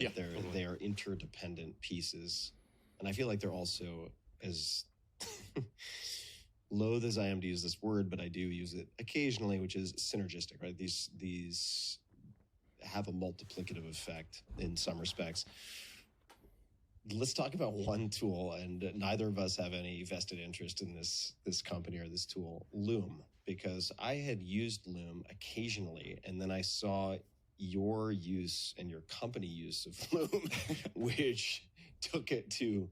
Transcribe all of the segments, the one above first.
right? Yeah, Totally. They are interdependent pieces. And I feel like they're also, as loath as I am to use this word, but I do use it occasionally, which is synergistic, right? These have a multiplicative effect in some respects. Let's talk about one tool, and neither of us have any vested interest in this company or this tool, Loom, because I had used Loom occasionally, and then I saw your use and your company use of Loom, which took it to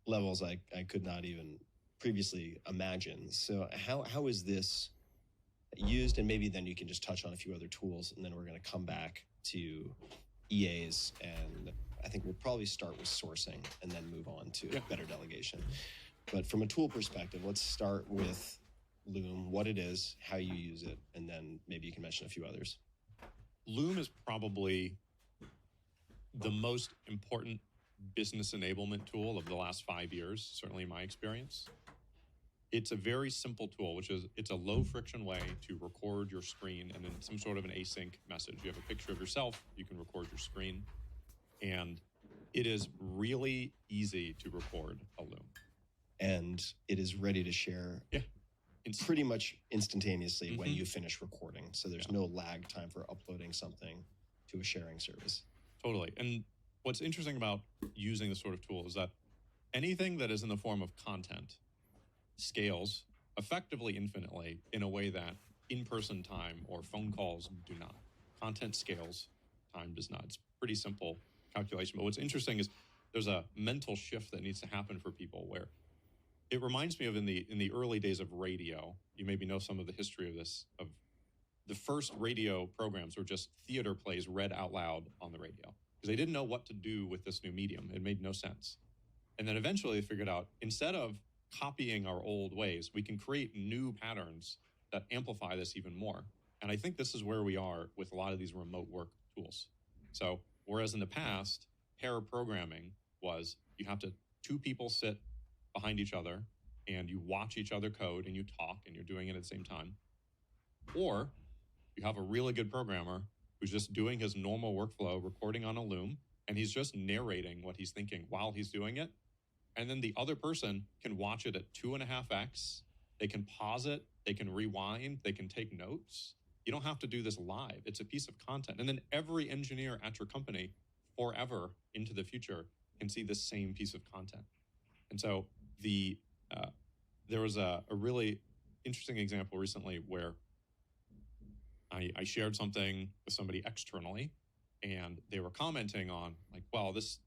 levels I could not even previously imagine. So how is this used? And maybe then you can just touch on a few other tools, and then we're going to come back to EAs, and I think we'll probably start with sourcing and then move on to better delegation. But from a tool perspective, let's start with Loom, what it is, how you use it, and then maybe you can mention a few others. Loom is probably the most important business enablement tool of the last 5 years, certainly in my experience. It's a very simple tool, which is it's a low friction way to record your screen and then some sort of an async message. You have a picture of yourself, you can record your screen, and it is really easy to record a Loom. And it is ready to share pretty much instantaneously when you finish recording. So there's no lag time for uploading something to a sharing service. Totally. And what's interesting about using this sort of tool is that anything that is in the form of content scales effectively infinitely in a way that in-person time or phone calls do not. Content scales, time does not. It's pretty simple calculation. But what's interesting is there's a mental shift that needs to happen for people where it reminds me of in the early days of radio. You maybe know some of the history of this, of the first radio programs were just theater plays read out loud on the radio because they didn't know what to do with this new medium. It made no sense. And then eventually they figured out instead of copying our old ways, we can create new patterns that amplify this even more. And I think this is where we are with a lot of these remote work tools. So whereas in the past, pair programming was two people sit behind each other and you watch each other code and you talk and you're doing it at the same time. Or you have a really good programmer who's just doing his normal workflow, recording on a Loom, and he's just narrating what he's thinking while he's doing it. And then the other person can watch it at 2.5x. They can pause it. They can rewind. They can take notes. You don't have to do this live. It's a piece of content. And then every engineer at your company forever into the future can see the same piece of content. And so there was a really interesting example recently where I shared something with somebody externally, and they were commenting on like, well, this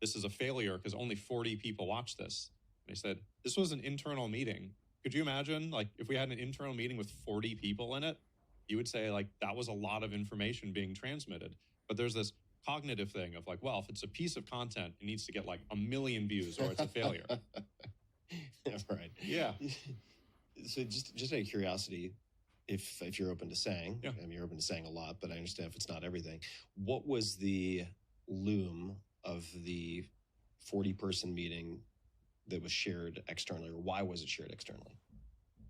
is a failure because only 40 people watched this. And I said, this was an internal meeting. Could you imagine, like, if we had an internal meeting with 40 people in it, you would say, like, that was a lot of information being transmitted. But there's this cognitive thing of like, well, if it's a piece of content, it needs to get like 1 million views or it's a failure. Right. Yeah. So just out of curiosity, if you're open to saying, I mean, you're open to saying a lot, but I understand if it's not everything. What was the Loom of the 40-person meeting that was shared externally, or why was it shared externally?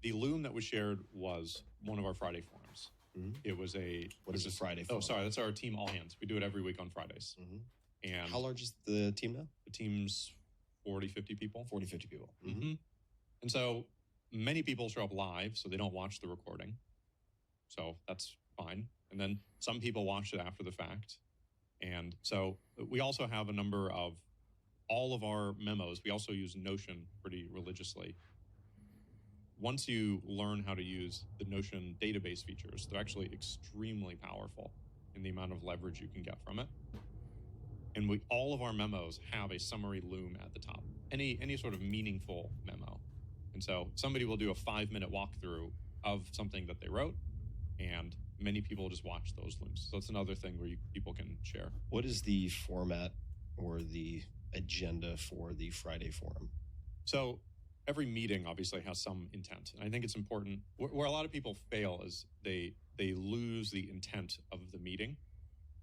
The Loom that was shared was one of our Friday forums. Mm-hmm. It was What is a Friday forum? Oh, sorry, that's our team all hands. We do it every week on Fridays. Mm-hmm. And how large is the team now? The team's 40, 50 people. 40, 50 people. Mm-hmm. And so many people show up live, so they don't watch the recording. So that's fine. And then some people watch it after the fact. And so we also have a number of all of our memos. We also use Notion pretty religiously. Once you learn how to use the Notion database features, they're actually extremely powerful in the amount of leverage you can get from it. And all of our memos have a summary Loom at the top, any sort of meaningful memo. And so somebody will do a 5-minute walkthrough of something that they wrote, and many people just watch those Looms. So that's another thing where people can share. What is the format or the agenda for the Friday forum? So every meeting obviously has some intent. And I think it's important. Where a lot of people fail is they lose the intent of the meeting.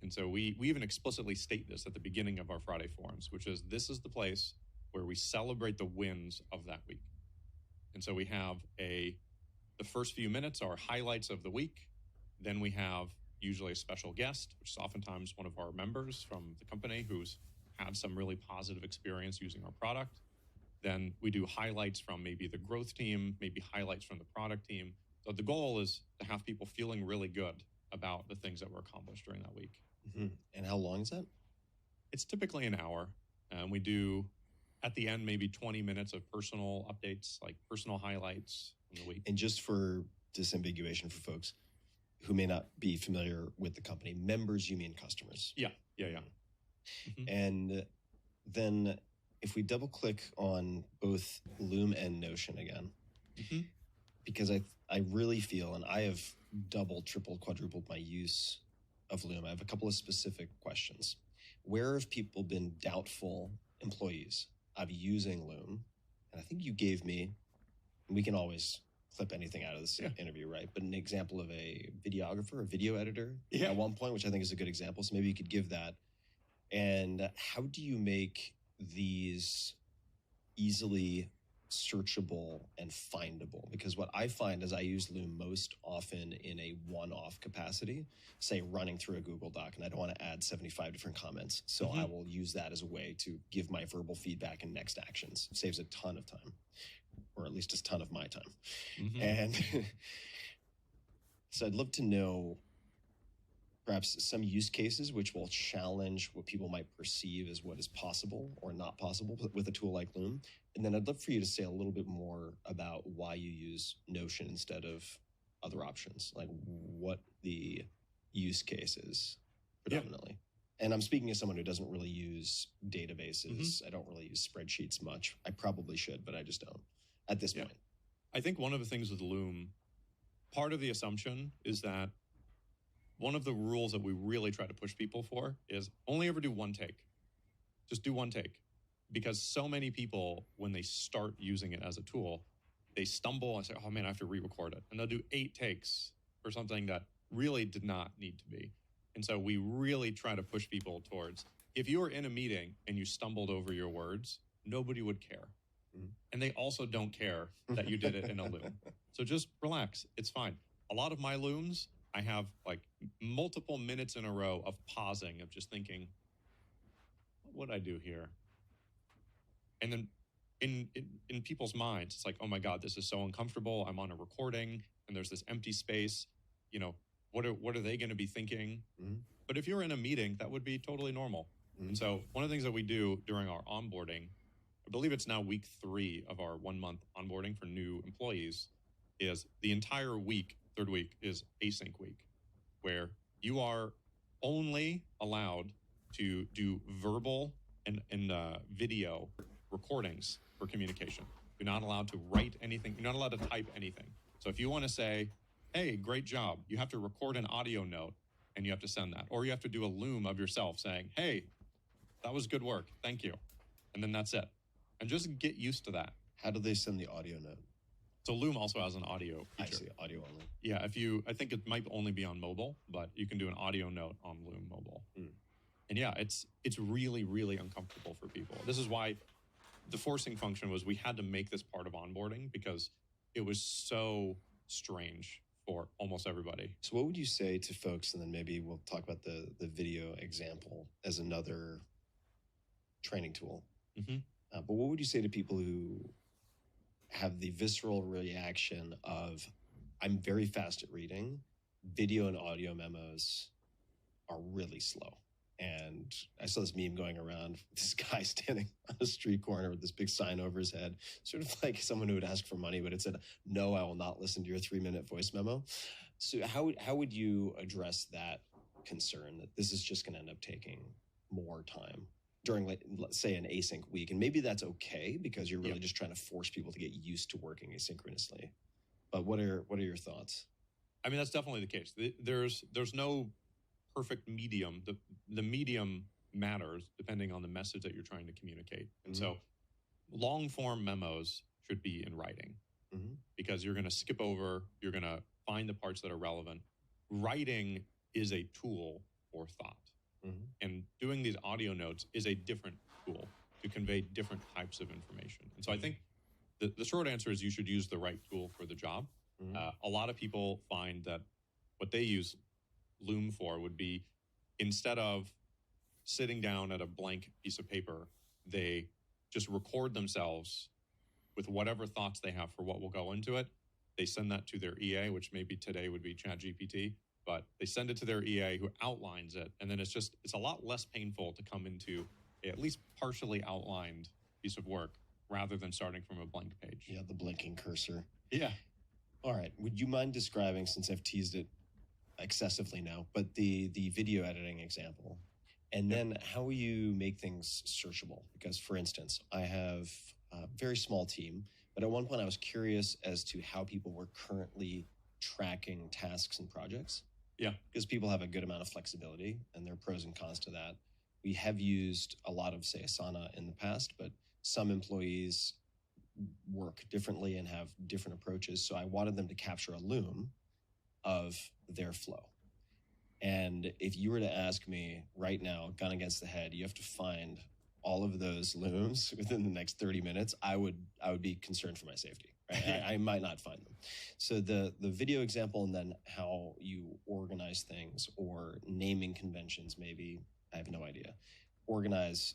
And so we even explicitly state this at the beginning of our Friday forums, which is this is the place where we celebrate the wins of that week. And so we have the first few minutes are highlights of the week. Then we have usually a special guest, which is oftentimes one of our members from the company who's had some really positive experience using our product. Then we do highlights from maybe the growth team, maybe highlights from the product team. So the goal is to have people feeling really good about the things that were accomplished during that week. Mm-hmm. And how long is that? It's typically an hour. And we do, at the end, maybe 20 minutes of personal updates, like personal highlights from the week. And just for disambiguation for folks who may not be familiar with the company, members, you mean customers? Yeah. Mm-hmm. And then if we double click on both Loom and Notion again, mm-hmm. because I really feel, and I have doubled, tripled, quadrupled my use of Loom. I have a couple of specific questions. Where have people been doubtful employees of using Loom? And I think you gave me, and we can always clip anything out of this interview, right? But an example of a videographer, a video editor at one point, which I think is a good example. So maybe you could give that. And how do you make these easily searchable and findable? Because what I find is I use Loom most often in a one-off capacity, say running through a Google Doc, and I don't want to add 75 different comments. So I will use that as a way to give my verbal feedback and next actions. It saves a ton of time, or at least a ton of my time. Mm-hmm. And so I'd love to know perhaps some use cases which will challenge what people might perceive as what is possible or not possible with a tool like Loom. And then I'd love for you to say a little bit more about why you use Notion instead of other options, like what the use case is predominantly. And I'm speaking as someone who doesn't really use databases. I don't really use spreadsheets much. I probably should, but I just don't at this point. I think one of the things with Loom, part of the assumption is that one of the rules that we really try to push people for is only ever do one take. Just do one take. Because so many people, when they start using it as a tool, they stumble and say, oh man, I have to re-record it. And they'll do 8 takes for something that really did not need to be. And so we really try to push people towards, if you were in a meeting and you stumbled over your words, nobody would care. And they also don't care that you did it in a Loom. So just relax. It's fine. A lot of my Looms, I have like multiple minutes in a row of pausing, of just thinking, what would I do here? And then in people's minds, it's like, oh my God, this is so uncomfortable. I'm on a recording and there's this empty space. You know, what are they going to be thinking? But if you're in a meeting, that would be totally normal. And so one of the things that we do during our onboarding, I believe it's now week 3 of our 1-month onboarding for new employees, is the entire week, third week, is async week, where you are only allowed to do verbal and video recordings for communication. You're not allowed to write anything. You're not allowed to type anything. So if you want to say, hey, great job, you have to record an audio note and you have to send that. Or you have to do a Loom of yourself saying, hey, that was good work. Thank you. And then that's it. And just get used to that. How do they send the audio note? So Loom also has an audio feature. I see, audio only. Yeah, I think it might only be on mobile, but you can do an audio note on Loom mobile. And yeah, it's really, really uncomfortable for people. This is why the forcing function was we had to make this part of onboarding because it was so strange for almost everybody. So what would you say to folks, and then maybe we'll talk about the video example as another training tool. But what would you say to people who have the visceral reaction of, I'm very fast at reading, video and audio memos are really slow? And I saw this meme going around, this guy standing on a street corner with this big sign over his head, sort of like someone who would ask for money, but it said, no, I will not listen to your 3-minute voice memo. So how would you address that concern that this is just going to end up taking more time during, like, let's say, an async week? And maybe that's okay because you're really just trying to force people to get used to working asynchronously. But what are your thoughts? I mean, that's definitely the case. There's no perfect medium. The medium matters depending on the message that you're trying to communicate. And so long form memos should be in writing because you're going to skip over, you're going to find the parts that are relevant. Writing is a tool for thought. And doing these audio notes is a different tool to convey different types of information. And so I think the short answer is you should use the right tool for the job. A lot of people find that what they use Loom for would be, instead of sitting down at a blank piece of paper, they just record themselves with whatever thoughts they have for what will go into it. They send that to their EA, which maybe today would be ChatGPT, but they send it to their EA who outlines it. And then it's a lot less painful to come into a at least partially outlined piece of work rather than starting from a blank page. Yeah, the blinking cursor. Yeah. All right. Would you mind describing, since I've teased it excessively now, but the video editing example, and then how you make things searchable? Because, for instance, I have a very small team, but at one point I was curious as to how people were currently tracking tasks and projects. Yeah. Because people have a good amount of flexibility, and there are pros and cons to that. We have used a lot of, say, Asana in the past, but some employees work differently and have different approaches. So I wanted them to capture a loom of their flow. And if you were to ask me right now, gun against the head, you have to find all of those looms within the next 30 minutes, I would be concerned for my safety. Right? I might not find them. So the video example, and then how you organize things, or naming conventions, maybe, I have no idea. Organize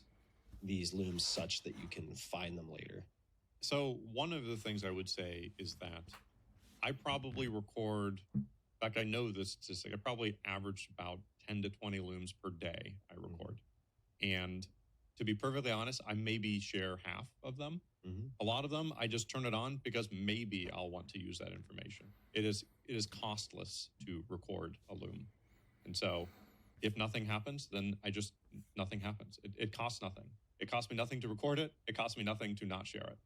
these looms such that you can find them later. So one of the things I would say is that I probably record, in fact, I know this statistic, I probably average about 10 to 20 looms per day I record. And to be perfectly honest, I maybe share half of them. Mm-hmm. A lot of them, I just turn it on because maybe I'll want to use that information. It is costless to record a loom. And so if nothing happens, then nothing happens. It costs nothing. It costs me nothing to record it. It costs me nothing to not share it.